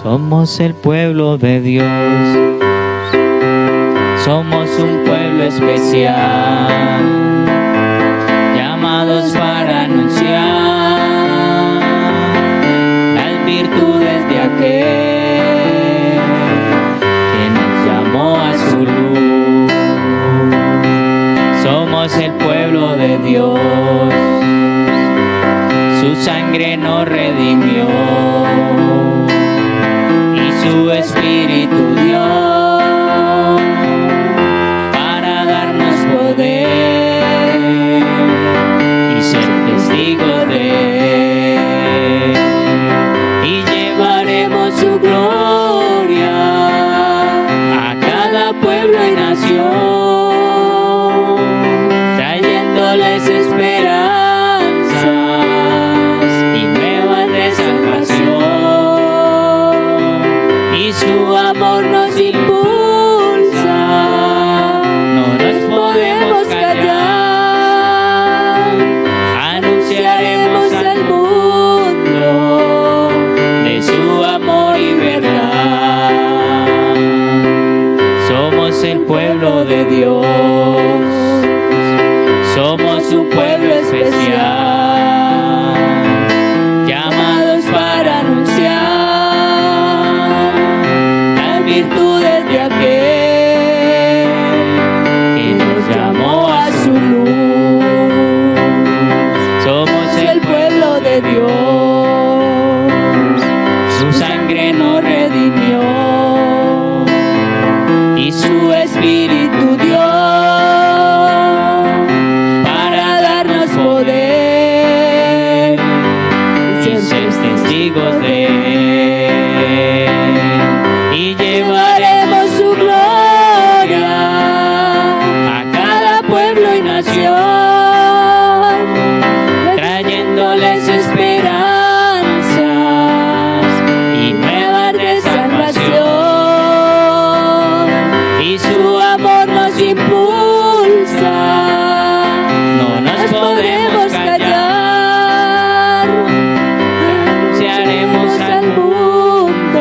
Somos el pueblo de Dios, somos un pueblo especial, llamados para anunciar las virtudes de aquel que nos llamó a su luz. Somos el pueblo de Dios, su sangre nos redimió y su Espíritu dio para darnos poder y ser testigos de él, y llevaremos su gloria a cada pueblo y nación, trayéndoles esperanzas y nuevas de salvación, y su amor nos impulsa, no nos podemos callar, anunciaremos al mundo de su amor y verdad. Somos el pueblo de Dios, somos un pueblo especial, llamados para anunciar las virtudes de aquel que nos llamó a su luz. Somos el pueblo de Dios, su sangre nos redimió y su Espíritu dio para darnos poder y ser testigos de él, y llevaremos su gloria a cada pueblo y nación, trayéndoles esperanzas y nuevas de salvación, y su amor nos impulsa, no nos podemos callar, anunciaremos al mundo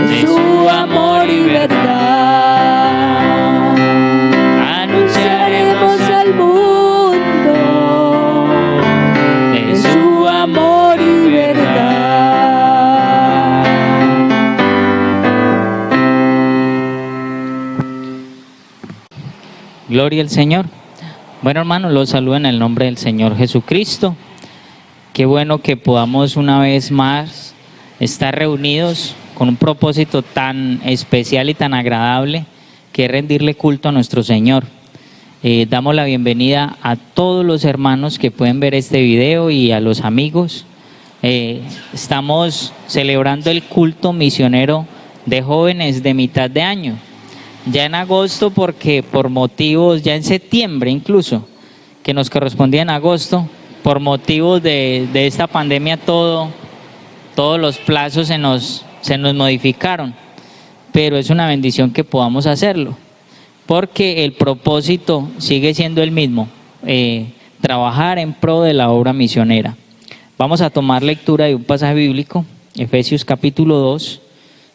de su amor y verdad, anunciaremos al mundo de su amor y verdad. Gloria al Señor. Bueno, hermanos, los saludo en el nombre del Señor Jesucristo. Qué bueno que podamos una vez más estar reunidos con un propósito tan especial y tan agradable, que es rendirle culto a nuestro Señor. Damos la bienvenida a todos los hermanos que pueden ver este video y a los amigos. Estamos celebrando el culto misionero de jóvenes de mitad de año. Ya en agosto, porque por motivos, ya en septiembre incluso, que nos correspondía en agosto, por motivos de esta pandemia todos los plazos se nos modificaron, pero es una bendición que podamos hacerlo, porque el propósito sigue siendo el mismo, trabajar en pro de la obra misionera. Vamos a tomar lectura de un pasaje bíblico, Efesios capítulo 2,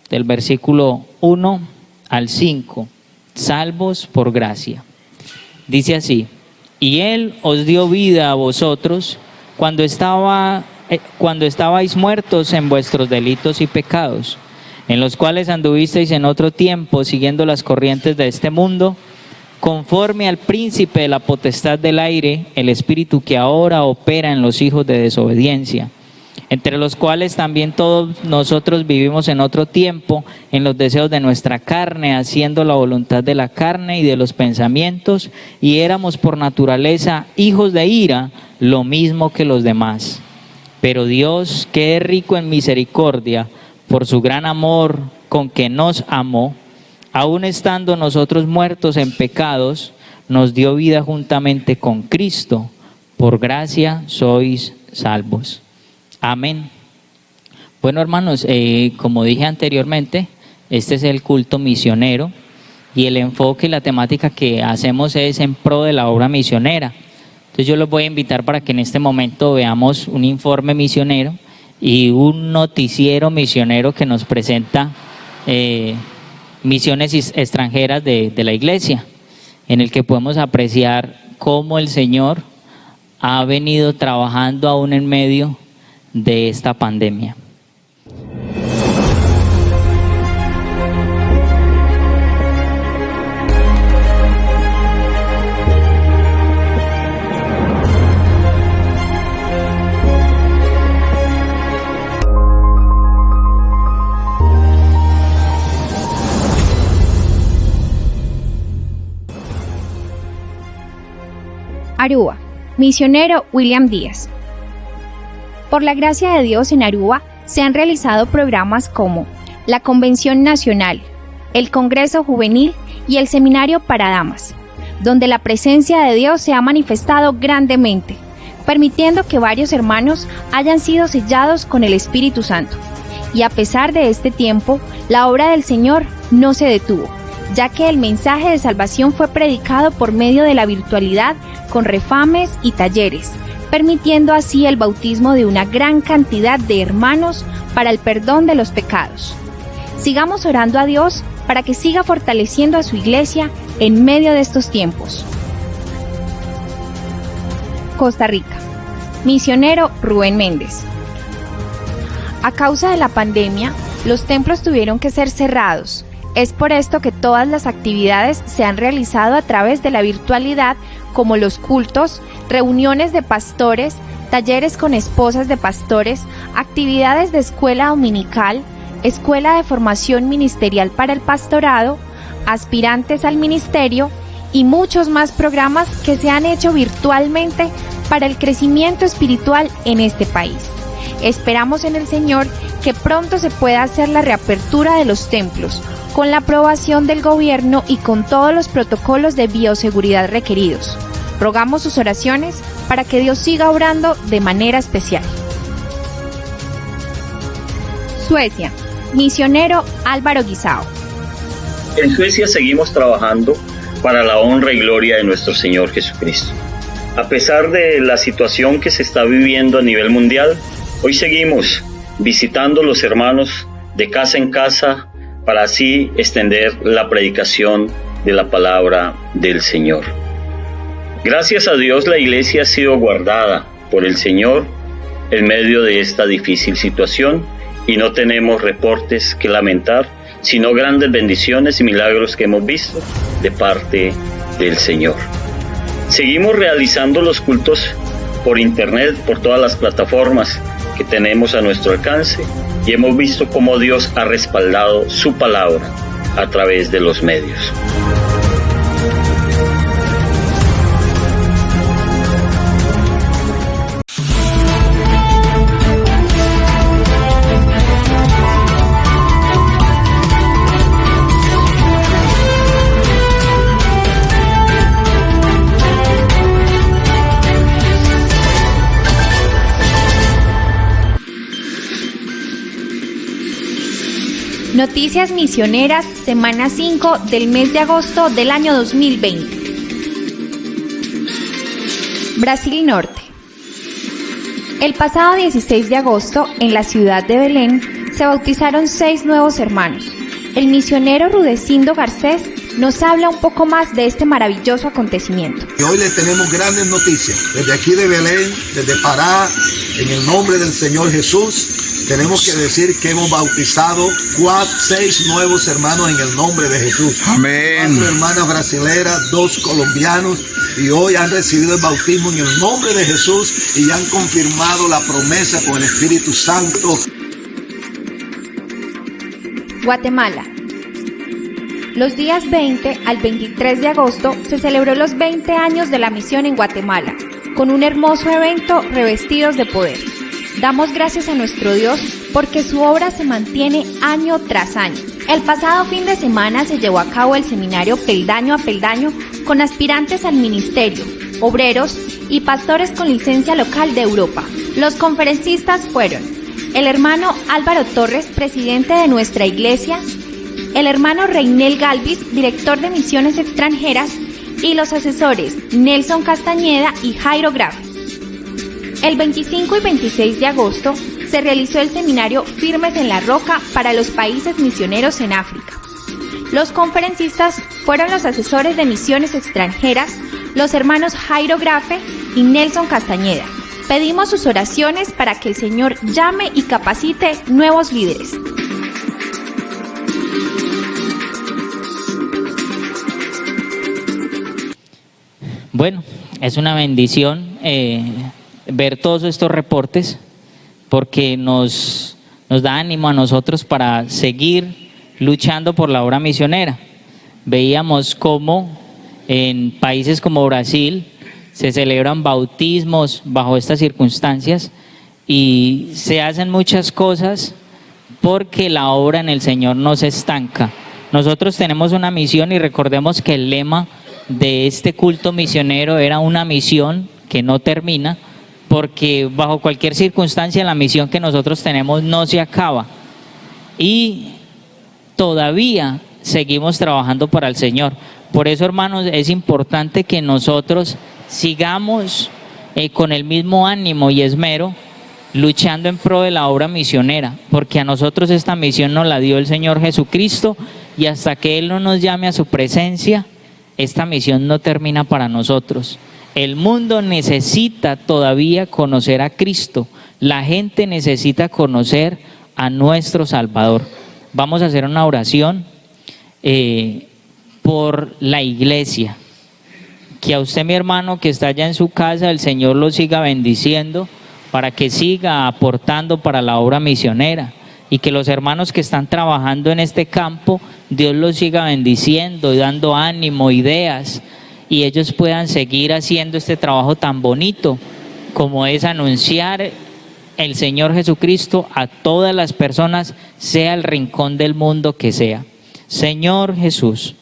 del versículo 1 al 5, salvos por gracia. Dice así: y Él os dio vida a vosotros cuando estabais muertos en vuestros delitos y pecados, en los cuales anduvisteis en otro tiempo, siguiendo las corrientes de este mundo, conforme al príncipe de la potestad del aire, el espíritu que ahora opera en los hijos de desobediencia, entre los cuales también todos nosotros vivimos en otro tiempo, en los deseos de nuestra carne, haciendo la voluntad de la carne y de los pensamientos, y éramos por naturaleza hijos de ira, lo mismo que los demás. Pero Dios, que es rico en misericordia, por su gran amor con que nos amó, aun estando nosotros muertos en pecados, nos dio vida juntamente con Cristo. Por gracia sois salvos. Amén. Bueno, hermanos, como dije anteriormente, este es el culto misionero y el enfoque y la temática que hacemos es en pro de la obra misionera. Entonces yo los voy a invitar para que en este momento veamos un informe misionero y un noticiero misionero que nos presenta misiones extranjeras de la iglesia, en el que podemos apreciar cómo el Señor ha venido trabajando aún en medio de esta pandemia. Aruba, misionero William Díaz. Por la gracia de Dios, en Aruba se han realizado programas como la Convención Nacional, el Congreso Juvenil y el Seminario para Damas, donde la presencia de Dios se ha manifestado grandemente, permitiendo que varios hermanos hayan sido sellados con el Espíritu Santo. Y a pesar de este tiempo, la obra del Señor no se detuvo, ya que el mensaje de salvación fue predicado por medio de la virtualidad con refames y talleres, permitiendo así el bautismo de una gran cantidad de hermanos para el perdón de los pecados. Sigamos orando a Dios para que siga fortaleciendo a su iglesia en medio de estos tiempos. Costa Rica, misionero Rubén Méndez. A causa de la pandemia, los templos tuvieron que ser cerrados. Es por esto que todas las actividades se han realizado a través de la virtualidad, como los cultos, reuniones de pastores, talleres con esposas de pastores, actividades de escuela dominical, escuela de formación ministerial para el pastorado, aspirantes al ministerio y muchos más programas que se han hecho virtualmente para el crecimiento espiritual en este país. Esperamos en el Señor que pronto se pueda hacer la reapertura de los templos, con la aprobación del gobierno y con todos los protocolos de bioseguridad requeridos. Rogamos sus oraciones para que Dios siga obrando de manera especial. Suecia, misionero Álvaro Guisao. En Suecia seguimos trabajando para la honra y gloria de nuestro Señor Jesucristo. A pesar de la situación que se está viviendo a nivel mundial, hoy seguimos visitando a los hermanos de casa en casa para así extender la predicación de la palabra del Señor. Gracias a Dios, la iglesia ha sido guardada por el Señor en medio de esta difícil situación y no tenemos reportes que lamentar, sino grandes bendiciones y milagros que hemos visto de parte del Señor. Seguimos realizando los cultos por internet, por todas las plataformas que tenemos a nuestro alcance, y hemos visto cómo Dios ha respaldado su palabra a través de los medios. Noticias misioneras, semana 5 del mes de agosto del año 2020. Brasil Norte. El pasado 16 de agosto, en la ciudad de Belén, se bautizaron 6 nuevos hermanos. El misionero Rudecindo Garcés nos habla un poco más de este maravilloso acontecimiento. Y hoy le tenemos grandes noticias. Desde aquí de Belén, desde Pará, en el nombre del Señor Jesús, tenemos que decir que hemos bautizado 6 nuevos hermanos en el nombre de Jesús. Amén. 4 hermanas brasileras, 2 colombianos, y hoy han recibido el bautismo en el nombre de Jesús y han confirmado la promesa con el Espíritu Santo. Guatemala. Los días 20 al 23 de agosto se celebró los 20 años de la misión en Guatemala, con un hermoso evento Revestidos de Poder. Damos gracias a nuestro Dios porque su obra se mantiene año tras año. El pasado fin de semana se llevó a cabo el seminario Peldaño a Peldaño con aspirantes al ministerio, obreros y pastores con licencia local de Europa. Los conferencistas fueron el hermano Álvaro Torres, presidente de nuestra iglesia, el hermano Reinel Galvis, director de misiones extranjeras, y los asesores Nelson Castañeda y Jairo Graf. El 25 y 26 de agosto se realizó el seminario Firmes en la Roca para los países misioneros en África. Los conferencistas fueron los asesores de misiones extranjeras, los hermanos Jairo Grafe y Nelson Castañeda. Pedimos sus oraciones para que el Señor llame y capacite nuevos líderes. Bueno, es una bendición ver todos estos reportes porque nos da ánimo a nosotros para seguir luchando por la obra misionera. Veíamos cómo en países como Brasil se celebran bautismos bajo estas circunstancias y se hacen muchas cosas porque la obra en el Señor no se estanca. Nosotros tenemos una misión y recordemos que el lema de este culto misionero era una misión que no termina, porque bajo cualquier circunstancia la misión que nosotros tenemos no se acaba y todavía seguimos trabajando para el Señor. Por eso, hermanos, es importante que nosotros sigamos con el mismo ánimo y esmero luchando en pro de la obra misionera, porque a nosotros esta misión nos la dio el Señor Jesucristo y hasta que Él no nos llame a su presencia, esta misión no termina para nosotros. El mundo necesita todavía conocer a Cristo. La gente necesita conocer a nuestro Salvador. Vamos a hacer una oración por la iglesia. Que a usted, mi hermano, que está allá en su casa, el Señor lo siga bendiciendo para que siga aportando para la obra misionera. Y que los hermanos que están trabajando en este campo, Dios los siga bendiciendo y dando ánimo, ideas, y ellos puedan seguir haciendo este trabajo tan bonito como es anunciar el Señor Jesucristo a todas las personas, sea el rincón del mundo que sea. Señor Jesús,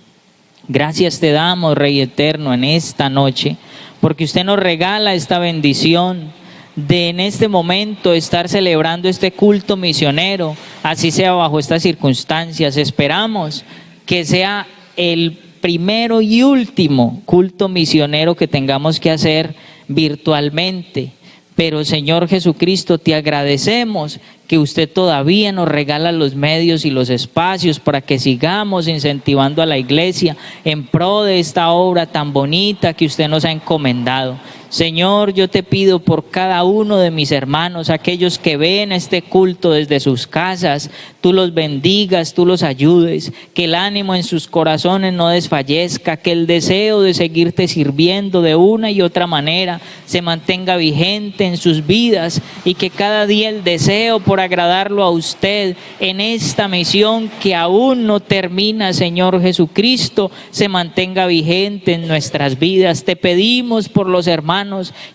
gracias te damos, Rey eterno, en esta noche, porque usted nos regala esta bendición de en este momento estar celebrando este culto misionero, así sea bajo estas circunstancias. Esperamos que sea el primero y último culto misionero que tengamos que hacer virtualmente. Pero Señor Jesucristo, te agradecemos que usted todavía nos regala los medios y los espacios para que sigamos incentivando a la iglesia en pro de esta obra tan bonita que usted nos ha encomendado. Señor, yo te pido por cada uno de mis hermanos, aquellos que ven este culto desde sus casas, tú los bendigas, tú los ayudes, que el ánimo en sus corazones no desfallezca, que el deseo de seguirte sirviendo de una y otra manera se mantenga vigente en sus vidas y que cada día el deseo por agradarlo a usted en esta misión que aún no termina, Señor Jesucristo, se mantenga vigente en nuestras vidas. Te pedimos por los hermanos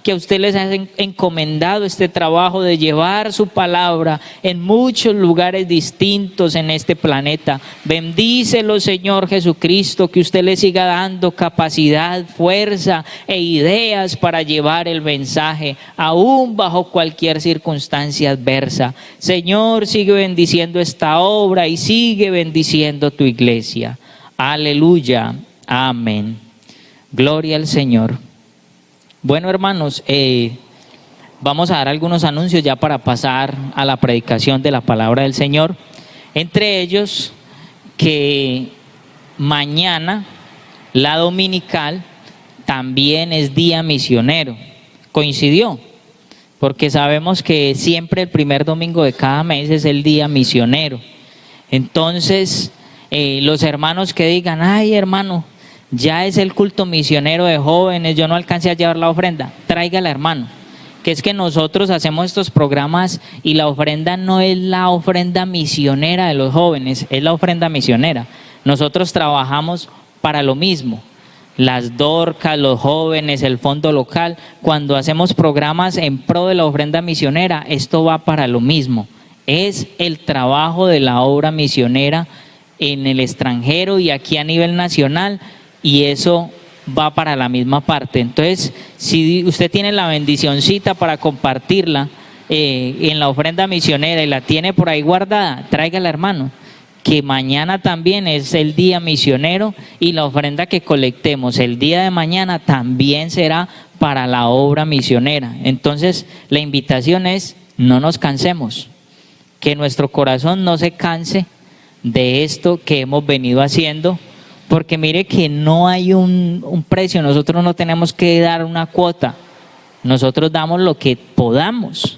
que a usted les ha encomendado este trabajo de llevar su palabra en muchos lugares distintos en este planeta. Bendícelo, Señor Jesucristo, que usted le siga dando capacidad, fuerza e ideas para llevar el mensaje, aún bajo cualquier circunstancia adversa. Señor, sigue bendiciendo esta obra y sigue bendiciendo tu iglesia. Aleluya. Amén. Gloria al Señor. Bueno, hermanos, vamos a dar algunos anuncios ya para pasar a la predicación de la palabra del Señor. Entre ellos, que mañana, la dominical, también es día misionero. Coincidió, porque sabemos que siempre el primer domingo de cada mes es el día misionero. Entonces, los hermanos que digan, ay hermano, ya es el culto misionero de jóvenes, yo no alcancé a llevar la ofrenda, tráigala, hermano, que es que nosotros hacemos estos programas y la ofrenda no es la ofrenda misionera de los jóvenes, es la ofrenda misionera. Nosotros trabajamos para lo mismo, las Dorcas, los jóvenes, el fondo local. Cuando hacemos programas en pro de la ofrenda misionera, esto va para lo mismo, es el trabajo de la obra misionera en el extranjero y aquí a nivel nacional, y eso va para la misma parte. Entonces, si usted tiene la bendicioncita para compartirla en la ofrenda misionera y la tiene por ahí guardada, tráigala, hermano, que mañana también es el día misionero y la ofrenda que colectemos el día de mañana también será para la obra misionera. Entonces, la invitación es no nos cansemos, que nuestro corazón no se canse de esto que hemos venido haciendo, porque mire que no hay un precio, nosotros no tenemos que dar una cuota, nosotros damos lo que podamos.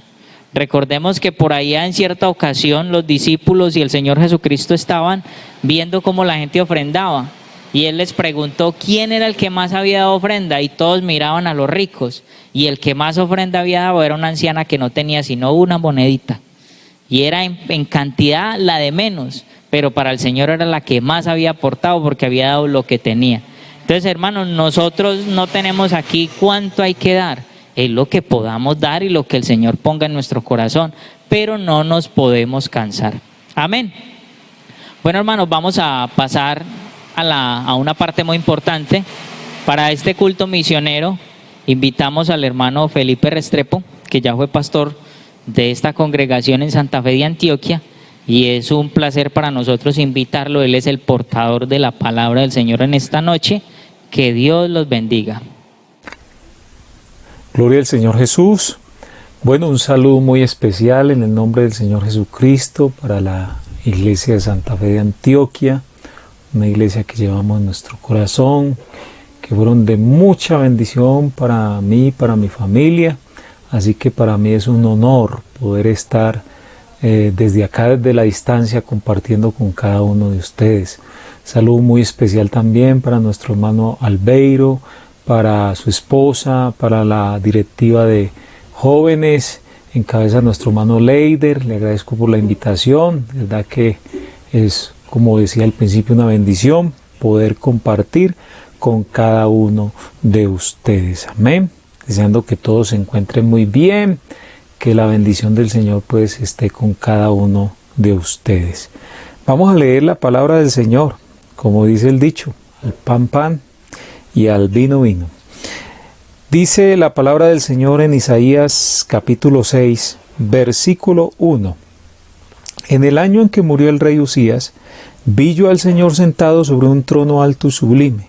Recordemos que por allá en cierta ocasión los discípulos y el Señor Jesucristo estaban viendo cómo la gente ofrendaba, y Él les preguntó quién era el que más había dado ofrenda, y todos miraban a los ricos, y el que más ofrenda había dado era una anciana que no tenía sino una monedita, y era en cantidad la de menos, pero para el Señor era la que más había aportado porque había dado lo que tenía. Entonces, hermanos, nosotros no tenemos aquí cuánto hay que dar, es lo que podamos dar y lo que el Señor ponga en nuestro corazón, pero no nos podemos cansar. Amén. Bueno, hermanos, vamos a pasar a una parte muy importante. Para este culto misionero invitamos al hermano Felipe Restrepo, que ya fue pastor de esta congregación en Santa Fe de Antioquia, y es un placer para nosotros invitarlo. Él es el portador de la palabra del Señor en esta noche. Que Dios los bendiga. Gloria al Señor Jesús. Bueno, un saludo muy especial en el nombre del Señor Jesucristo para la iglesia de Santa Fe de Antioquia, una iglesia que llevamos en nuestro corazón, que fueron de mucha bendición para mí, para mi familia, así que para mí es un honor poder estar desde acá, desde la distancia, compartiendo con cada uno de ustedes. Saludo muy especial también para nuestro hermano Albeiro, para su esposa, para la directiva de jóvenes, encabeza nuestro hermano Leider. Le agradezco por la invitación, de verdad que es, como decía al principio, una bendición poder compartir con cada uno de ustedes. Amén. Deseando que todos se encuentren muy bien, que la bendición del Señor pues esté con cada uno de ustedes. Vamos a leer la palabra del Señor, como dice el dicho, al pan pan y al vino vino. Dice la palabra del Señor en Isaías capítulo 6, versículo 1. En el año en que murió el rey Usías, vi yo al Señor sentado sobre un trono alto y sublime,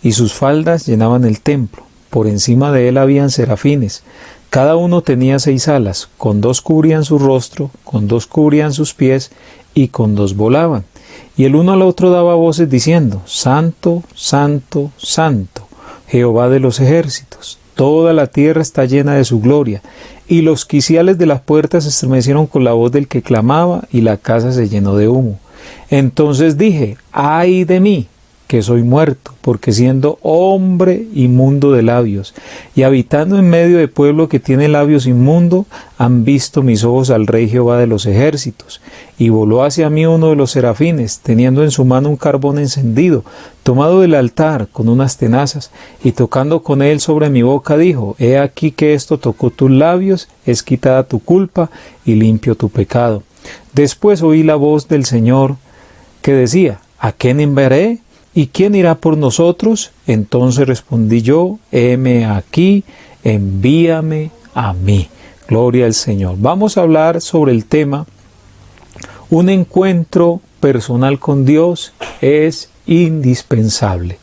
y sus faldas llenaban el templo. Por encima de él habían serafines, cada uno tenía 6 alas, con 2 cubrían su rostro, con 2 cubrían sus pies, y con 2 volaban. Y el uno al otro daba voces diciendo: Santo, Santo, Santo, Jehová de los ejércitos, toda la tierra está llena de su gloria. Y los quiciales de las puertas se estremecieron con la voz del que clamaba, y la casa se llenó de humo. Entonces dije: ¡ay de mí, que soy muerto! Porque siendo hombre inmundo de labios, y habitando en medio de pueblo que tiene labios inmundos, han visto mis ojos al Rey Jehová de los ejércitos. Y voló hacia mí uno de los serafines, teniendo en su mano un carbón encendido, tomado del altar con unas tenazas, y tocando con él sobre mi boca dijo: He aquí que esto tocó tus labios, es quitada tu culpa y limpio tu pecado. Después oí la voz del Señor que decía: ¿a quién enviaré? ¿Y quién irá por nosotros? Entonces respondí yo: heme aquí, envíame a mí. Gloria al Señor. Vamos a hablar sobre el tema: un encuentro personal con Dios es indispensable.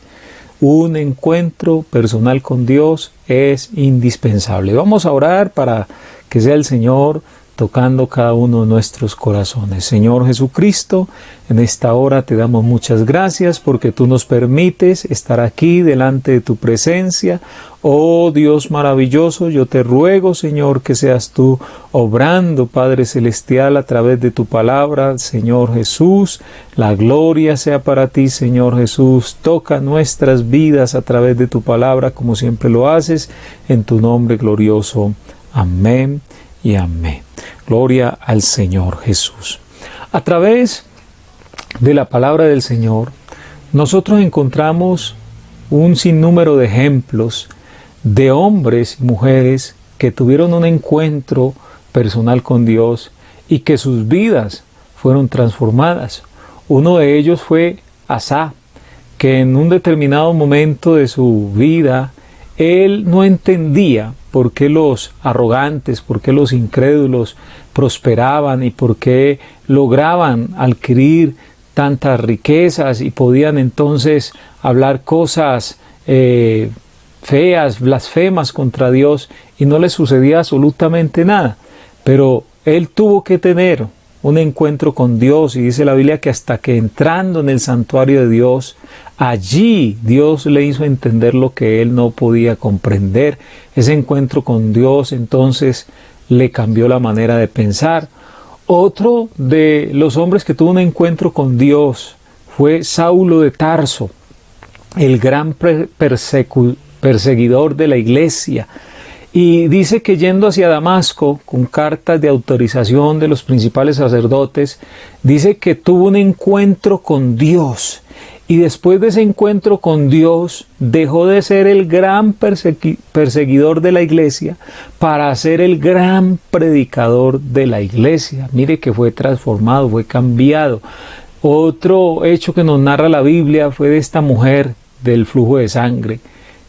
Un encuentro personal con Dios es indispensable. Vamos a orar para que sea el Señor tocando cada uno de nuestros corazones. Señor Jesucristo, en esta hora te damos muchas gracias porque tú nos permites estar aquí delante de tu presencia. Oh Dios maravilloso, yo te ruego, Señor, que seas tú obrando, Padre Celestial, a través de tu palabra, Señor Jesús. La gloria sea para ti, Señor Jesús. Toca nuestras vidas a través de tu palabra, como siempre lo haces, en tu nombre glorioso. Amén y amén. Gloria al Señor Jesús. A través de la palabra del Señor, nosotros encontramos un sinnúmero de ejemplos de hombres y mujeres que tuvieron un encuentro personal con Dios y que sus vidas fueron transformadas. Uno de ellos fue Asa, que en un determinado momento de su vida, él no entendía por qué los arrogantes, por qué los incrédulos prosperaban y por qué lograban adquirir tantas riquezas y podían entonces hablar cosas feas, blasfemas contra Dios y no les sucedía absolutamente nada. pero él tuvo que tener un encuentro con Dios, y dice la Biblia que hasta que entrando en el santuario de Dios, allí Dios le hizo entender lo que él no podía comprender. Ese encuentro con Dios entonces le cambió la manera de pensar. Otro de los hombres que tuvo un encuentro con Dios fue Saulo de Tarso, el gran perseguidor de la iglesia. Y dice que yendo hacia Damasco, con cartas de autorización de los principales sacerdotes, dice que tuvo un encuentro con Dios. Y después de ese encuentro con Dios, dejó de ser el gran perseguidor de la iglesia para ser el gran predicador de la iglesia. Mire que fue transformado, fue cambiado. Otro hecho que nos narra la Biblia fue de esta mujer del flujo de sangre,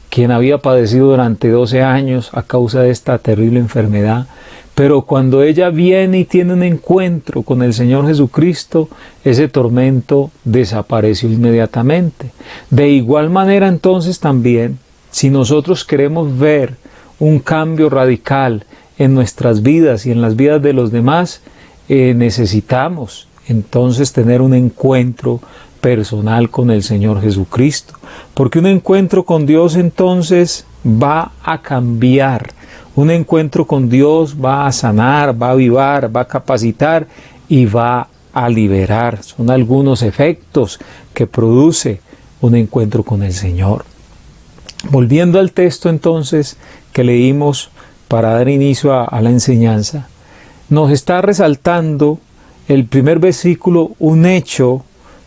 quien había padecido durante 12 años a causa de esta terrible enfermedad. Pero cuando ella viene y tiene un encuentro con el Señor Jesucristo, ese tormento desapareció inmediatamente. De igual manera entonces también, si nosotros queremos ver un cambio radical en nuestras vidas y en las vidas de los demás, necesitamos entonces tener un encuentro personal con el Señor Jesucristo, porque un encuentro con Dios entonces va a cambiar, un encuentro con Dios va a sanar, va a avivar, va a capacitar y va a liberar. Son algunos efectos que produce un encuentro con el Señor. Volviendo al texto entonces que leímos para dar inicio a la enseñanza, nos está resaltando el primer versículo un hecho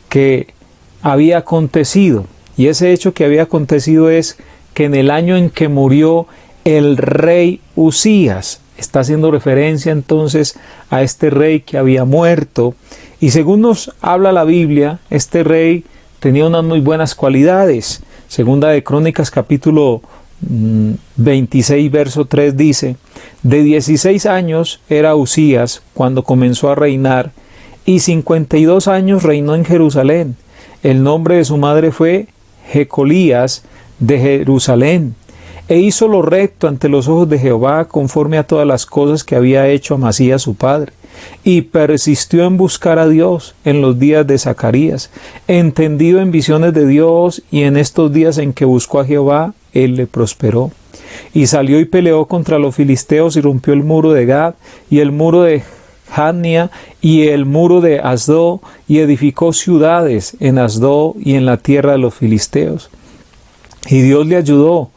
que había acontecido, y ese hecho que había acontecido es que en el año en que murió el rey Usías, está haciendo referencia entonces a este rey que había muerto, y según nos habla la Biblia, este rey tenía unas muy buenas cualidades. Segunda de Crónicas capítulo 26 verso 3 dice: de 16 años era Usías cuando comenzó a reinar, y 52 años reinó en Jerusalén. El nombre de su madre fue Jecolías de Jerusalén. E hizo lo recto ante los ojos de Jehová, conforme a todas las cosas que había hecho Amasías su padre. Y persistió en buscar a Dios en los días de Zacarías, entendido en visiones de Dios, y en estos días en que buscó a Jehová, él le prosperó. Y salió y peleó contra los filisteos, y rompió el muro de Gad, y el muro de Jania, y el muro de Asdod, y edificó ciudades en Asdod y en la tierra de los filisteos. Y Dios le ayudó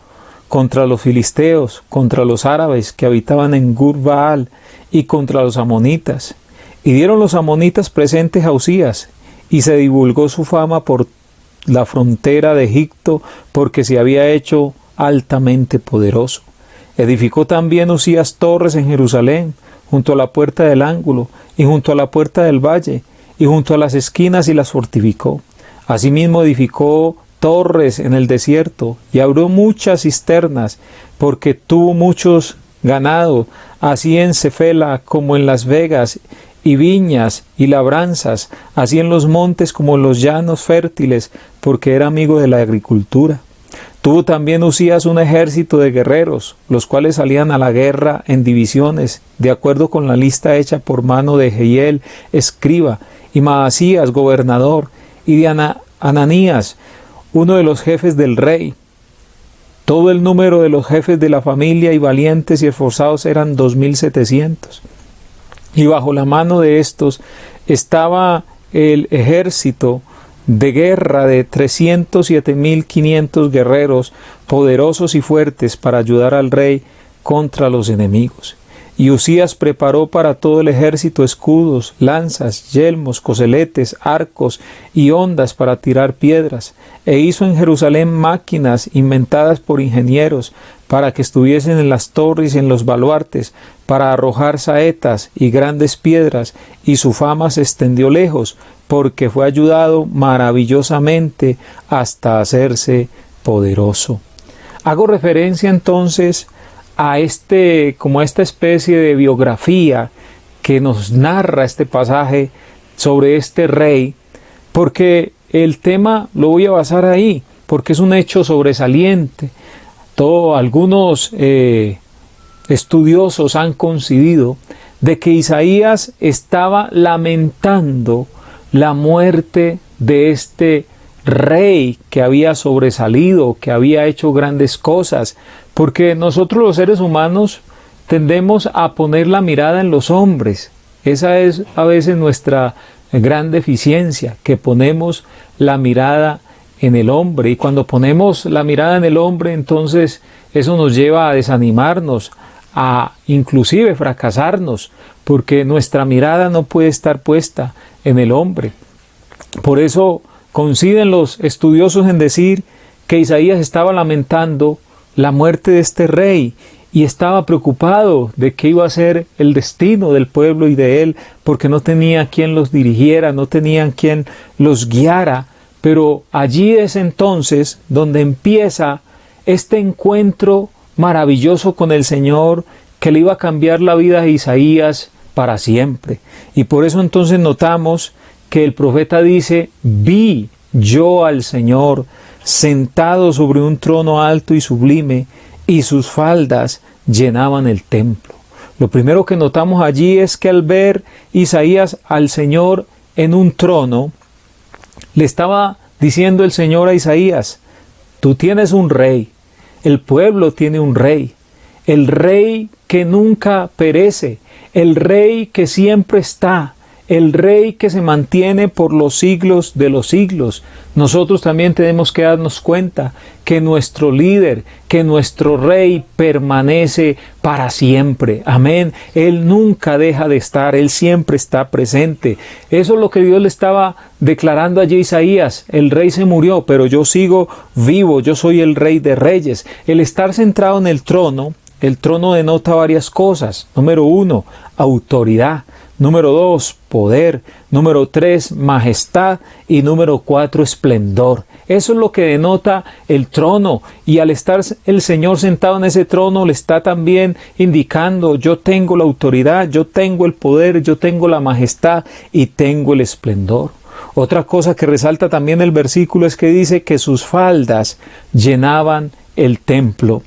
contra los filisteos, contra los árabes que habitaban en Gur-Baal, y contra los amonitas. Y dieron los amonitas presentes a Usías, y se divulgó su fama por la frontera de Egipto, porque se había hecho altamente poderoso. Edificó también Usías torres en Jerusalén, junto a la puerta del ángulo, y junto a la puerta del valle, y junto a las esquinas, y las fortificó. Asimismo edificó torres en el desierto, y abrió muchas cisternas, porque tuvo muchos ganado, así en Cefela como en Las Vegas, y viñas y labranzas, así en los montes como en los llanos fértiles, porque era amigo de la agricultura. Tuvo también Usías un ejército de guerreros, los cuales salían a la guerra en divisiones, de acuerdo con la lista hecha por mano de Jehiel, escriba, y Maasías, gobernador, y de Ananías, uno de los jefes del rey. Todo el número de los jefes de la familia y valientes y esforzados eran 2,700. Y bajo la mano de estos estaba el ejército de guerra de 307,500 guerreros poderosos y fuertes para ayudar al rey contra los enemigos. Y Usías preparó para todo el ejército escudos, lanzas, yelmos, coseletes, arcos y hondas para tirar piedras, e hizo en Jerusalén máquinas inventadas por ingenieros para que estuviesen en las torres y en los baluartes, para arrojar saetas y grandes piedras, y su fama se extendió lejos, porque fue ayudado maravillosamente hasta hacerse poderoso. Hago referencia entonces a esta especie de biografía que nos narra este pasaje sobre este rey, porque el tema lo voy a basar ahí, porque es un hecho sobresaliente. Algunos estudiosos han coincidido de que Isaías estaba lamentando la muerte de este rey que había sobresalido, que había hecho grandes cosas, porque nosotros los seres humanos tendemos a poner la mirada en los hombres. Esa es a veces nuestra gran deficiencia, que ponemos la mirada en el hombre, y cuando ponemos la mirada en el hombre, entonces eso nos lleva a desanimarnos, a inclusive fracasarnos, porque nuestra mirada no puede estar puesta en el hombre. Por eso coinciden los estudiosos en decir que Isaías estaba lamentando la muerte de este rey y estaba preocupado de qué iba a ser el destino del pueblo y de él, porque no tenía quien los dirigiera, no tenían quien los guiara. Pero allí es entonces donde empieza este encuentro maravilloso con el Señor, que le iba a cambiar la vida a Isaías para siempre. Y por eso entonces notamos que el profeta dice: vi yo al Señor sentado sobre un trono alto y sublime, y sus faldas llenaban el templo. Lo primero que notamos allí es que al ver Isaías al Señor en un trono, le estaba diciendo el Señor a Isaías: tú tienes un rey, el pueblo tiene un rey, el rey que nunca perece, el rey que siempre está, el rey que se mantiene por los siglos de los siglos. Nosotros también tenemos que darnos cuenta que nuestro líder, que nuestro rey permanece para siempre. Amén. Él nunca deja de estar, Él siempre está presente. Eso es lo que Dios le estaba declarando allí a Isaías. El rey se murió, pero yo sigo vivo, yo soy el rey de reyes. El estar centrado en el trono denota varias cosas. Número 1, autoridad. Número 2, poder. Número 3, majestad. Y número 4, esplendor. Eso es lo que denota el trono. Y al estar el Señor sentado en ese trono, le está también indicando: yo tengo la autoridad, yo tengo el poder, yo tengo la majestad y tengo el esplendor. Otra cosa que resalta también el versículo es que dice que sus faldas llenaban el templo.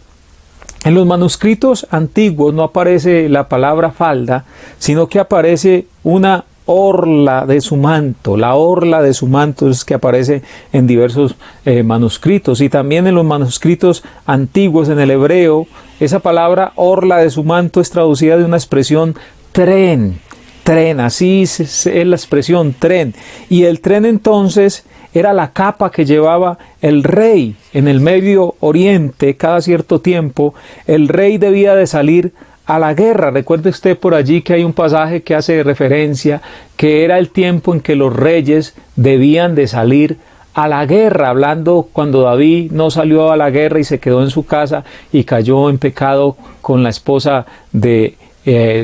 En los manuscritos antiguos no aparece la palabra falda, sino que aparece una orla de su manto. La orla de su manto es que aparece en diversos manuscritos, y también en los manuscritos antiguos en el hebreo, esa palabra orla de su manto es traducida de una expresión tren, así es la expresión tren. Y el tren entonces era la capa que llevaba el rey. En el Medio Oriente, cada cierto tiempo, el rey debía de salir a la guerra. Recuerde usted por allí que hay un pasaje que hace referencia que era el tiempo en que los reyes debían de salir a la guerra, hablando cuando David no salió a la guerra y se quedó en su casa y cayó en pecado con la esposa de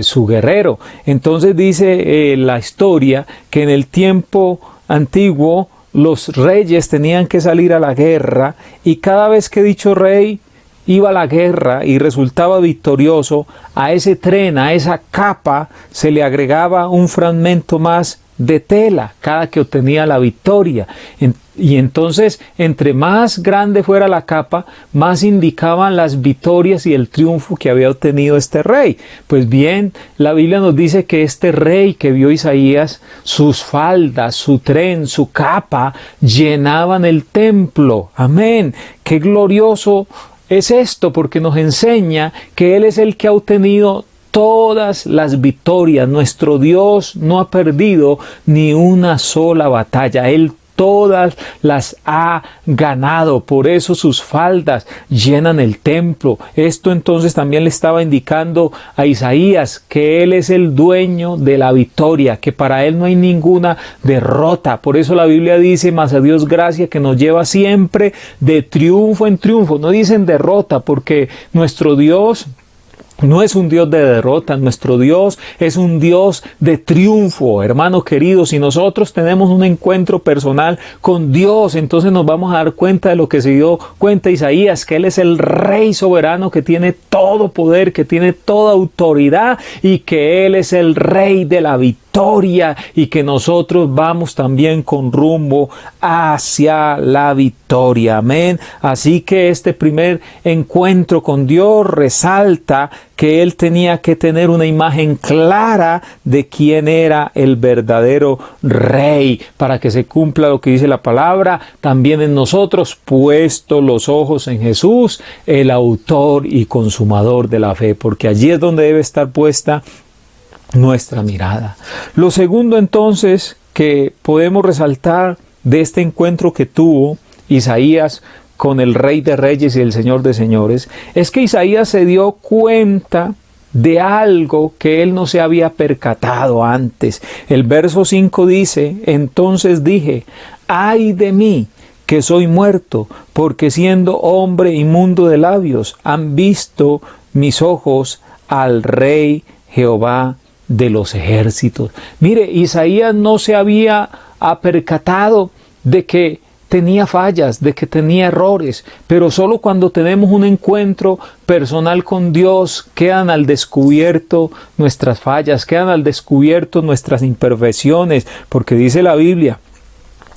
su guerrero. Entonces dice la historia que en el tiempo antiguo los reyes tenían que salir a la guerra, y cada vez que dicho rey iba a la guerra y resultaba victorioso, a ese tren, a esa capa, se le agregaba un fragmento más de tela cada que obtenía la victoria. Y entonces, entre más grande fuera la capa, más indicaban las victorias y el triunfo que había obtenido este rey. Pues bien, la Biblia nos dice que este rey que vio Isaías, sus faldas, su tren, su capa, llenaban el templo. Amén. Qué glorioso es esto, porque nos enseña que Él es el que ha obtenido todas las victorias. Nuestro Dios no ha perdido ni una sola batalla. Él todas las ha ganado. Por eso sus faldas llenan el templo. Esto entonces también le estaba indicando a Isaías que Él es el dueño de la victoria, que para Él no hay ninguna derrota. Por eso la Biblia dice: mas a Dios gracia, que nos lleva siempre de triunfo en triunfo. No dicen derrota, porque nuestro Dios no es un Dios de derrota. Nuestro Dios es un Dios de triunfo, hermanos queridos. Si nosotros tenemos un encuentro personal con Dios, entonces nos vamos a dar cuenta de lo que se dio cuenta Isaías, que Él es el Rey soberano, que tiene todo poder, que tiene toda autoridad, y que Él es el Rey de la victoria. victoria y que nosotros vamos también con rumbo hacia la victoria. Amén. Así que este primer encuentro con Dios resalta que él tenía que tener una imagen clara de quién era el verdadero rey, para que se cumpla lo que dice la palabra, también en nosotros, puesto los ojos en Jesús, el autor y consumador de la fe, porque allí es donde debe estar puesta nuestra mirada. Lo segundo entonces que podemos resaltar de este encuentro que tuvo Isaías con el Rey de Reyes y el Señor de Señores, es que Isaías se dio cuenta de algo que él no se había percatado antes. El verso 5 dice: entonces dije, ay de mí, que soy muerto, porque siendo hombre inmundo de labios, han visto mis ojos al Rey Jehová de los ejércitos. Mire, Isaías no se había percatado de que tenía fallas, de que tenía errores, pero solo cuando tenemos un encuentro personal con Dios quedan al descubierto nuestras fallas, quedan al descubierto nuestras imperfecciones, porque dice la Biblia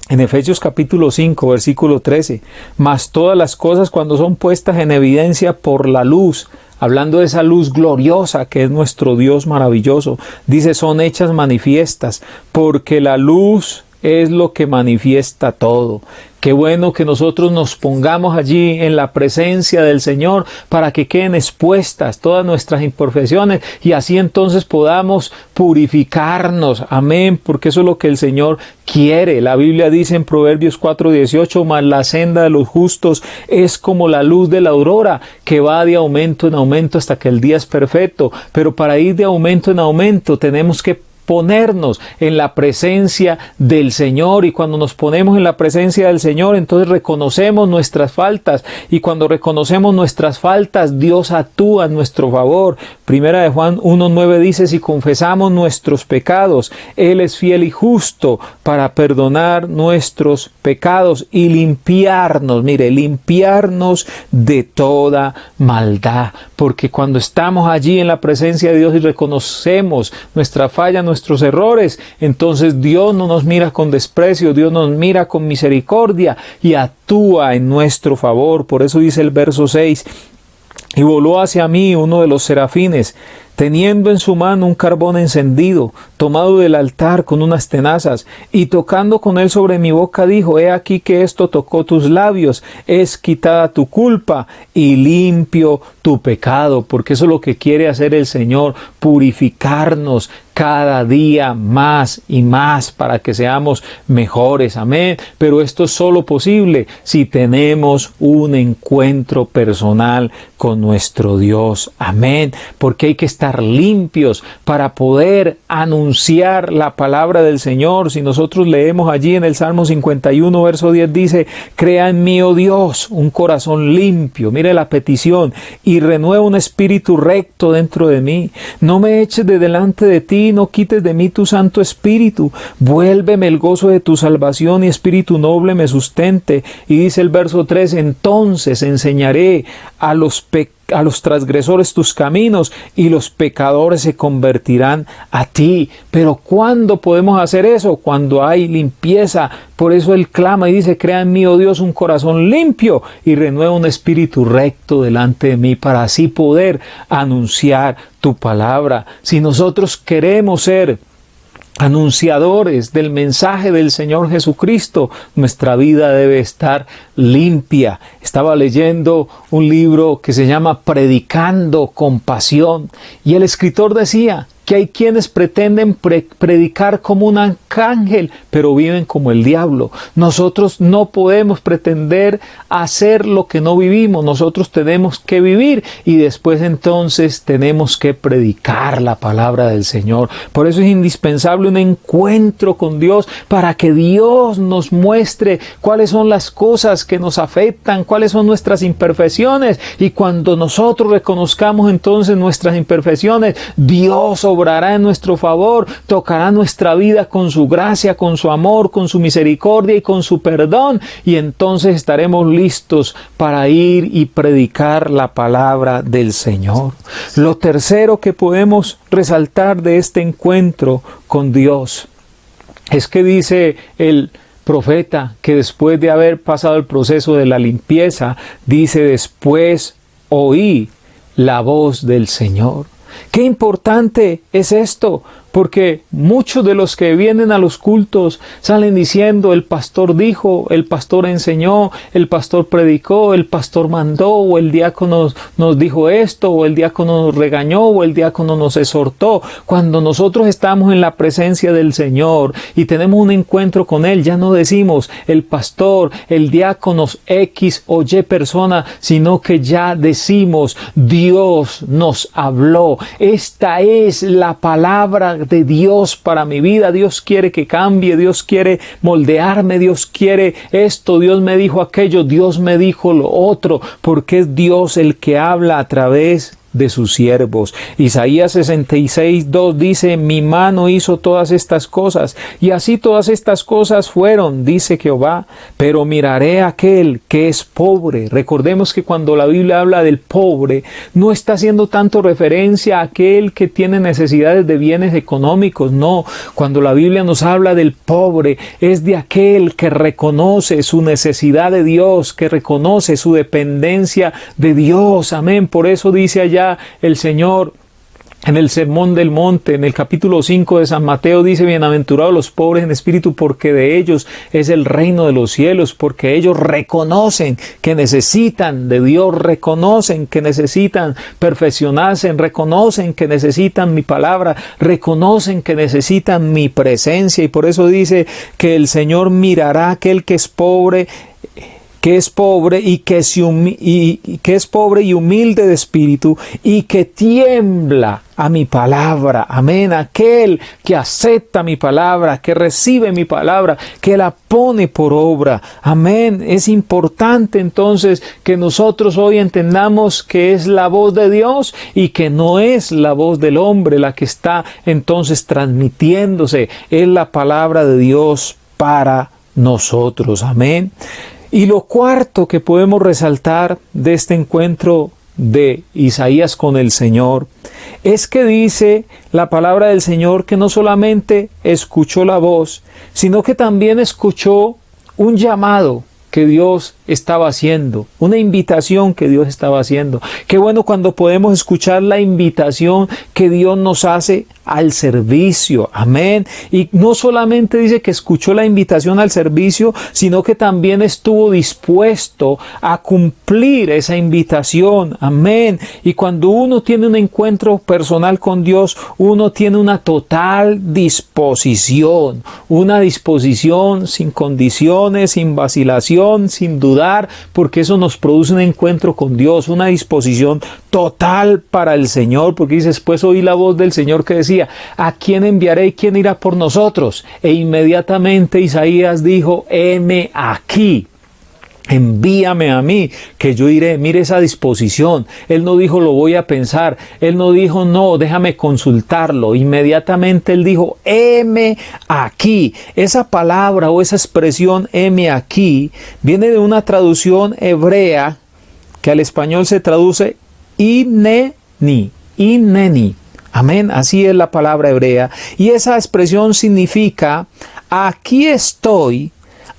en Efesios capítulo 5, versículo 13, mas todas las cosas cuando son puestas en evidencia por la luz, hablando de esa luz gloriosa que es nuestro Dios maravilloso, dice, son hechas manifiestas, porque la luz es lo que manifiesta todo. Qué bueno que nosotros nos pongamos allí en la presencia del Señor para que queden expuestas todas nuestras imperfecciones y así entonces podamos purificarnos. Amén, porque eso es lo que el Señor quiere. La Biblia dice en Proverbios 4:18, mas la senda de los justos es como la luz de la aurora, que va de aumento en aumento hasta que el día es perfecto. Pero para ir de aumento en aumento tenemos que ponernos en la presencia del Señor, y cuando nos ponemos en la presencia del Señor, entonces reconocemos nuestras faltas, y cuando reconocemos nuestras faltas, Dios actúa en nuestro favor. Primera de Juan 1:9 dice, si confesamos nuestros pecados, Él es fiel y justo para perdonar nuestros pecados y limpiarnos, mire, limpiarnos de toda maldad, porque cuando estamos allí en la presencia de Dios y reconocemos nuestra falla, nuestros errores, entonces Dios no nos mira con desprecio, Dios nos mira con misericordia y actúa en nuestro favor. Por eso dice el verso 6, y voló hacia mí uno de los serafines, teniendo en su mano un carbón encendido, tomado del altar con unas tenazas, y tocando con él sobre mi boca dijo, he aquí que esto tocó tus labios, es quitada tu culpa y limpio tu pecado, porque eso es lo que quiere hacer el Señor, purificarnos cada día más y más para que seamos mejores. Amén. Pero esto es solo posible si tenemos un encuentro personal con nuestro Dios. Amén. Porque hay que estar limpios para poder anunciar la palabra del Señor. Si nosotros leemos allí en el Salmo 51, verso 10, dice, crea en mí, oh Dios, un corazón limpio. Mire la petición. Y renueva un espíritu recto dentro de mí. No me eches de delante de ti, no quites de mí tu Santo Espíritu. Vuélveme el gozo de tu salvación y espíritu noble me sustente. Y dice el verso 3, entonces enseñaré a los transgresores tus caminos y los pecadores se convertirán a ti. Pero ¿cuándo podemos hacer eso? Cuando hay limpieza. Por eso él clama y dice, crea en mí, oh Dios, un corazón limpio y renueva un espíritu recto delante de mí, para así poder anunciar tu palabra. Si nosotros queremos ser anunciadores del mensaje del Señor Jesucristo, nuestra vida debe estar limpia. Estaba leyendo un libro que se llama Predicando con Pasión, y el escritor decía que hay quienes pretenden predicar como un arcángel, pero viven como el diablo. Nosotros no podemos pretender hacer lo que no vivimos. Nosotros tenemos que vivir y después entonces tenemos que predicar la palabra del Señor. Por eso es indispensable un encuentro con Dios, para que Dios nos muestre cuáles son las cosas que nos afectan, cuáles son nuestras imperfecciones, y cuando nosotros reconozcamos entonces nuestras imperfecciones, Dios obrará en nuestro favor, tocará nuestra vida con su gracia, con su amor, con su misericordia y con su perdón, y entonces estaremos listos para ir y predicar la palabra del Señor. Lo tercero que podemos resaltar de este encuentro con Dios es que dice el profeta que después de haber pasado el proceso de la limpieza, dice: después oí la voz del Señor. Qué importante es esto, porque muchos de los que vienen a los cultos salen diciendo: el pastor dijo, el pastor enseñó, el pastor predicó, el pastor mandó, o el diácono nos dijo esto, o el diácono nos regañó, o el diácono nos exhortó. Cuando nosotros estamos en la presencia del Señor y tenemos un encuentro con Él, ya no decimos el pastor, el diácono, X o Y persona, sino que ya decimos: Dios nos habló. Esta es la palabra de Dios para mi vida. Dios quiere que cambie, Dios quiere moldearme, Dios quiere esto, Dios me dijo aquello, Dios me dijo lo otro, porque es Dios el que habla a través de sus siervos. Isaías 66:2 dice: mi mano hizo todas estas cosas, y así todas estas cosas fueron, dice Jehová, pero miraré a aquel que es pobre. Recordemos que cuando la Biblia habla del pobre, no está haciendo tanto referencia a aquel que tiene necesidades de bienes económicos, no. Cuando la Biblia nos habla del pobre, es de aquel que reconoce su necesidad de Dios, que reconoce su dependencia de Dios. Amén. Por eso dice allá el Señor en el Sermón del Monte, en el capítulo 5 de San Mateo, dice: bienaventurados los pobres en espíritu, porque de ellos es el reino de los cielos, porque ellos reconocen que necesitan de Dios, reconocen que necesitan perfeccionarse, reconocen que necesitan mi palabra, reconocen que necesitan mi presencia, y por eso dice que el Señor mirará a aquel que es pobre y que es pobre y humilde de espíritu, y que tiembla a mi palabra. Amén. Aquel que acepta mi palabra, que recibe mi palabra, que la pone por obra. Amén. Es importante entonces que nosotros hoy entendamos que es la voz de Dios y que no es la voz del hombre la que está entonces transmitiéndose. Es la palabra de Dios para nosotros. Amén. Y lo cuarto que podemos resaltar de este encuentro de Isaías con el Señor es que dice la palabra del Señor que no solamente escuchó la voz, sino que también escuchó un llamado que Dios estaba haciendo, una invitación que Dios estaba haciendo. Qué bueno cuando podemos escuchar la invitación que Dios nos hace al servicio. Amén. Y no solamente dice que escuchó la invitación al servicio, sino que también estuvo dispuesto a cumplir esa invitación. Amén. Y cuando uno tiene un encuentro personal con Dios, uno tiene una total disposición, una disposición sin condiciones, sin vacilación, sin dudar, porque eso nos produce un encuentro con Dios, una disposición total para el Señor, porque dice: después oí la voz del Señor que decía: ¿a quién enviaré y quién irá por nosotros? E inmediatamente Isaías dijo: heme aquí. Envíame a mí, que yo iré. Mire esa disposición. Él no dijo: lo voy a pensar. Él no dijo: no, déjame consultarlo. Inmediatamente él dijo: heme aquí. Esa palabra o esa expresión heme aquí viene de una traducción hebrea que al español se traduce hineni. Amén. Así es la palabra hebrea. Y esa expresión significa: aquí estoy,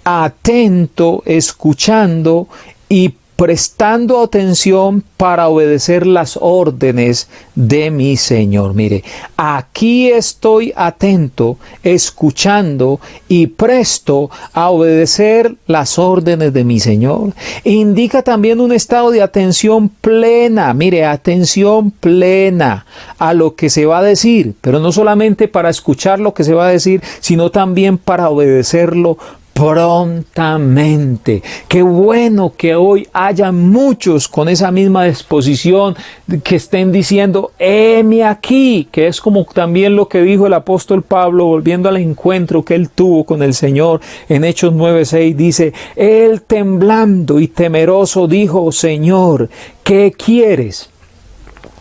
atento, escuchando y prestando atención para obedecer las órdenes de mi Señor. Mire, aquí estoy atento, escuchando y presto a obedecer las órdenes de mi Señor. Indica también un estado de atención plena, mire, atención plena a lo que se va a decir, pero no solamente para escuchar lo que se va a decir, sino también para obedecerlo prontamente. Qué bueno que hoy haya muchos con esa misma disposición, que estén diciendo: heme aquí, que es como también lo que dijo el apóstol Pablo volviendo al encuentro que él tuvo con el Señor en Hechos 9:6. Dice: él temblando y temeroso dijo: Señor, ¿qué quieres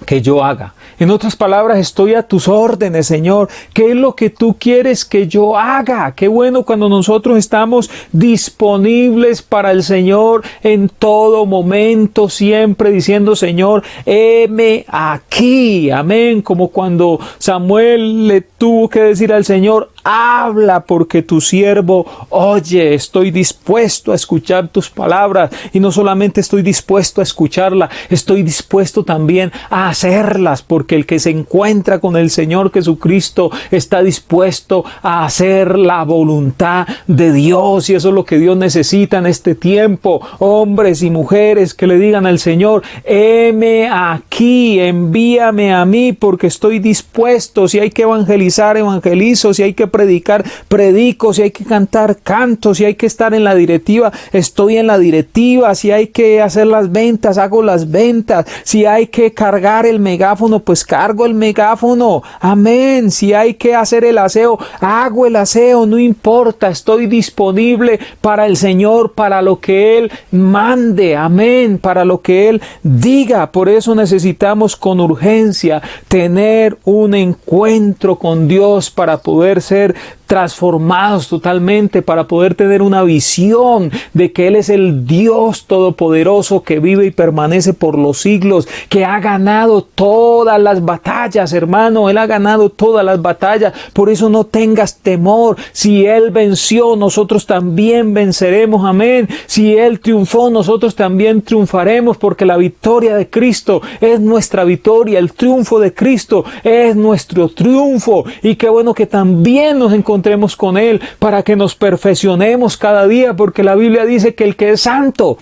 que yo haga? En otras palabras, estoy a tus órdenes, Señor. ¿Qué es lo que tú quieres que yo haga? Qué bueno cuando nosotros estamos disponibles para el Señor en todo momento, siempre diciendo, Señor, heme aquí. Amén. Como cuando Samuel le tuvo que decir al Señor, habla porque tu siervo oye. Estoy dispuesto a escuchar tus palabras, y no solamente estoy dispuesto a escucharlas, estoy dispuesto también a hacerlas, porque el que se encuentra con el Señor Jesucristo está dispuesto a hacer la voluntad de Dios, y eso es lo que Dios necesita en este tiempo. Hombres y mujeres que le digan al Señor, heme aquí, envíame a mí, porque estoy dispuesto. Si hay que evangelizar, evangelizo. Si hay que predicar, predico. Si hay que cantar, canto. Si hay que estar en la directiva, estoy en la directiva. Si hay que hacer las ventas, hago las ventas. Si hay que cargar el megáfono, pues cargo el megáfono. Amén. Si hay que hacer el aseo, hago el aseo. No importa, estoy disponible para el Señor, para lo que Él mande. Amén. Para lo que Él diga. Por eso necesitamos con urgencia tener un encuentro con Dios para poder ser transformados totalmente, para poder tener una visión de que Él es el Dios todopoderoso que vive y permanece por los siglos, que ha ganado todas las batallas, hermano. Él ha ganado todas las batallas. Por eso no tengas temor. Si Él venció, nosotros también venceremos. Amén. Si Él triunfó, nosotros también triunfaremos, porque la victoria de Cristo es nuestra victoria. El triunfo de Cristo es nuestro triunfo. Y qué bueno que también nos encontremos con Él para que nos perfeccionemos cada día, porque la Biblia dice que el que es santo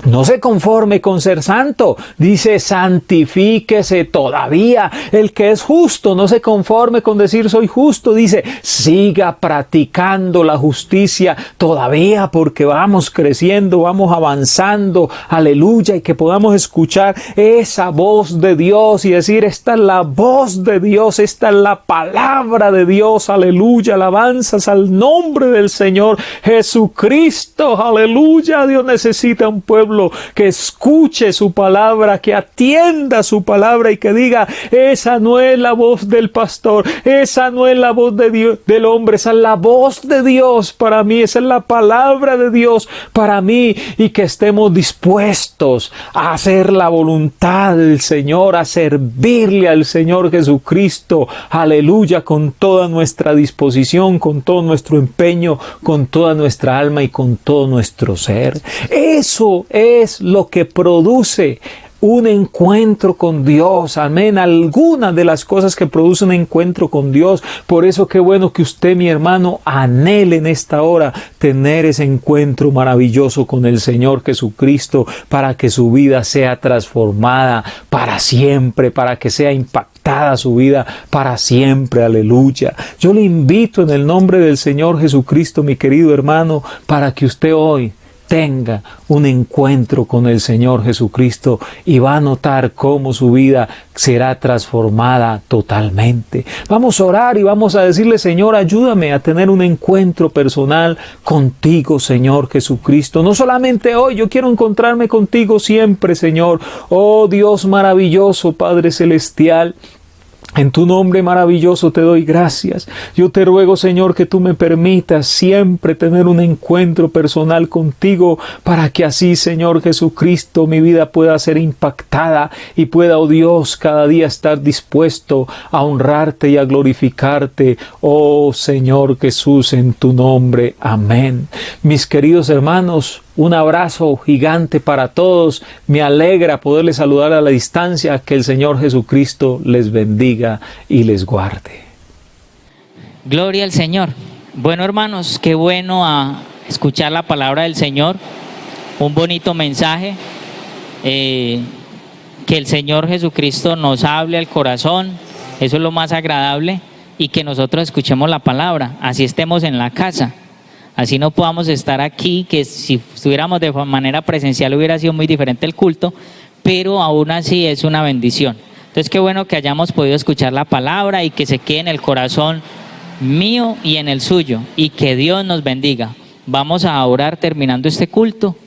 no se conforme con ser santo, dice santifíquese todavía. El que es justo no se conforme con decir soy justo, dice siga practicando la justicia todavía, porque vamos creciendo, vamos avanzando, aleluya, y que podamos escuchar esa voz de Dios y decir esta es la voz de Dios, esta es la palabra de Dios, aleluya, alabanzas al nombre del Señor Jesucristo, aleluya. Dios necesita un pueblo que escuche su palabra, que atienda su palabra y que diga esa no es la voz del pastor, esa no es la voz de Dios, del hombre, esa es la voz de Dios para mí, esa es la palabra de Dios para mí, y que estemos dispuestos a hacer la voluntad del Señor, a servirle al Señor Jesucristo, aleluya, con toda nuestra disposición, con todo nuestro empeño, con toda nuestra alma y con todo nuestro ser. Eso es lo que produce un encuentro con Dios. Amén. Algunas de las cosas que producen un encuentro con Dios. Por eso qué bueno que usted, mi hermano, anhele en esta hora tener ese encuentro maravilloso con el Señor Jesucristo, para que su vida sea transformada para siempre, para que sea impactada su vida para siempre, aleluya. Yo le invito en el nombre del Señor Jesucristo, mi querido hermano, para que usted hoy tenga un encuentro con el Señor Jesucristo, y va a notar cómo su vida será transformada totalmente. Vamos a orar y vamos a decirle, Señor, ayúdame a tener un encuentro personal contigo, Señor Jesucristo. No solamente hoy, yo quiero encontrarme contigo siempre, Señor. Oh Dios maravilloso, Padre Celestial, en tu nombre maravilloso te doy gracias. Yo te ruego, Señor, que tú me permitas siempre tener un encuentro personal contigo, para que así, Señor Jesucristo, mi vida pueda ser impactada y pueda, oh Dios, cada día estar dispuesto a honrarte y a glorificarte. Oh Señor Jesús, en tu nombre. Amén. Mis queridos hermanos, un abrazo gigante para todos. Me alegra poderles saludar a la distancia. Que el Señor Jesucristo les bendiga y les guarde. Gloria al Señor. Bueno, hermanos, qué bueno a escuchar la palabra del Señor. Un bonito mensaje. Que el Señor Jesucristo nos hable al corazón. Eso es lo más agradable. Y que nosotros escuchemos la palabra. Así estemos en la casa. Así no podamos estar aquí, que si estuviéramos de manera presencial hubiera sido muy diferente el culto, pero aún así es una bendición. Entonces qué bueno que hayamos podido escuchar la palabra y que se quede en el corazón mío y en el suyo, y que Dios nos bendiga. Vamos a orar terminando este culto,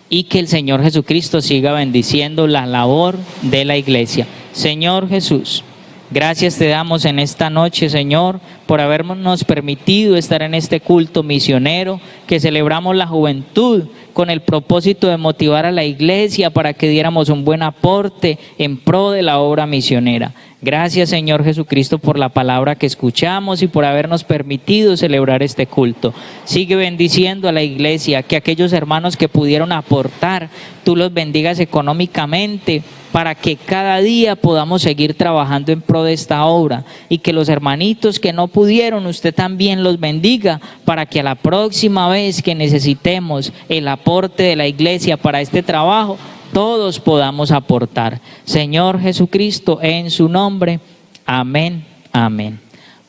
y que el Señor Jesucristo siga bendiciendo la labor de la iglesia. Señor Jesús, gracias te damos en esta noche, Señor, por habernos permitido estar en este culto misionero, que celebramos la juventud con el propósito de motivar a la iglesia para que diéramos un buen aporte en pro de la obra misionera. Gracias, Señor Jesucristo, por la palabra que escuchamos y por habernos permitido celebrar este culto. Sigue bendiciendo a la iglesia, que aquellos hermanos que pudieron aportar, tú los bendigas económicamente, para que cada día podamos seguir trabajando en pro de esta obra, y que los hermanitos que no pudieron, usted también los bendiga, para que a la próxima vez que necesitemos el aporte de la iglesia para este trabajo, todos podamos aportar. Señor Jesucristo, en su nombre, amén, amén.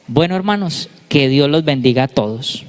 Bueno, hermanos, que Dios los bendiga a todos.